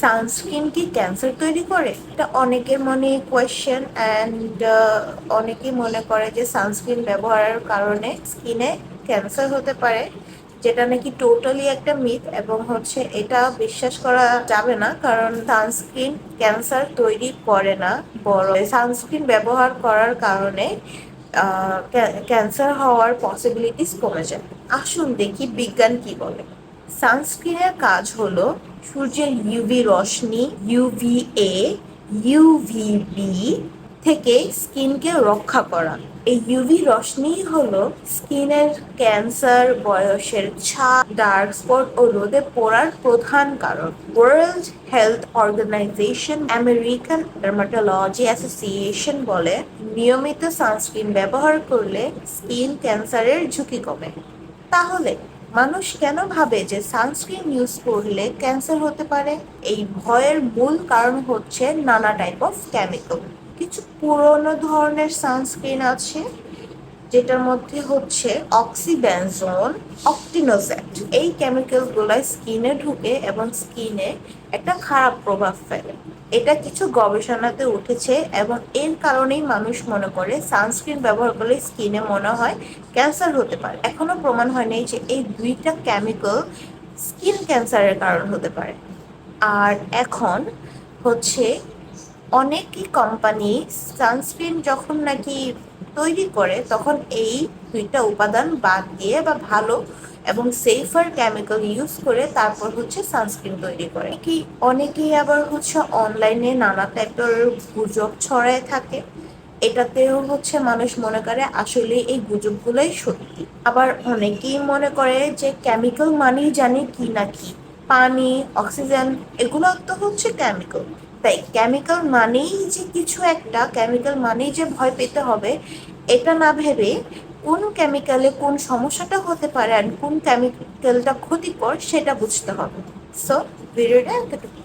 Sunscreen কি cancer তৈরি করে? এটা অনেকের মনে কোয়েশ্চেন অ্যান্ড অনেকেই মনে করে যে সানস্ক্রিন ব্যবহারের কারণে স্কিনে ক্যান্সার হতে পারে, যেটা নাকি টোটালি একটা মিথ। এবং এটা বিশ্বাস করা যাবে না, কারণ সানস্ক্রিন ক্যান্সার তৈরি করে না, বড় সানস্ক্রিন ব্যবহার করার কারণে ক্যান্সার হওয়ার পসিবিলিটিস কমে যায়। আসুন দেখি বিজ্ঞান কি বলে। সানস্ক্রিনের কাজ হলো সূর্যের ইউভি রশ্মি, ইউভিএ, ইউভিবি থেকে স্কিনকে রক্ষা করা। এই ইউভি রশ্মি হলো স্কিনের ক্যান্সার, বয়সের ছাপ, ডার্ক স্পট ও রোদে পড়ার প্রধান কারণ। World Health Organization, American Dermatology Association বলে নিয়মিত সানস্ক্রিন ব্যবহার করলে স্কিন ক্যান্সারের ঝুঁকি কমে। তাহলে মানুষ কেন ভাবে যে সানস্ক্রিন ইউজ করলে ক্যান্সার হতে পারে? এই ভয়ের মূল কারণ হচ্ছে নানা টাইপ অফ কেমিক্যাল। কিছু পুরনো ধরনের সানস্ক্রিন আছে, যেটার মধ্যে হচ্ছে অক্সিবেনজোন, অক্টিনোজেট। এই কেমিক্যালগুলো স্কিনে ঢুকে এবং স্কিনে একটা খারাপ প্রভাব ফেলে। এটা কিছু গবেষণাতে উঠেছে এবং এর কারণেই মানুষ মনে করে সানস্ক্রিন ব্যবহার করলে স্কিনে মনে হয় ক্যান্সার হতে পারে। এখনো প্রমাণ হয়নি যে এই দুইটা কেমিক্যাল স্কিন ক্যান্সারের কারণ হতে পারে। আর এখন হচ্ছে অনেকই কোম্পানি সানস্ক্রিন যখন নাকি তৈরি করে, তখন এই দুইটা উপাদান বাদ দিয়ে বা ভালো এবং সেফার কেমিক্যাল ইউজ করে তারপর সানস্ক্রিন তৈরি করে। অনেকেই আবার অনলাইনে নানা টাইপের গুজব ছড়ায় থাকে। এটাতেও মানুষ মনে করে আসলে এই গুজবগুলোই সত্যি। আবার অনেকেই মনে করে যে কেমিক্যাল মানেই জানি কি না কি, পানি, অক্সিজেন, এগুলো তো কেমিক্যাল। তাই কেমিক্যাল মানেই যে কিছু একটা, কেমিক্যাল মানেই যে ভয় পেতে হবে, এটা না ভেবে কোন কেমিক্যালে কোন সমস্যাটা হতে পারে আর কোন কেমিক্যালটা ক্ষতিকর সেটা বুঝতে হবে। সো ভিডিওটা এতটুকু।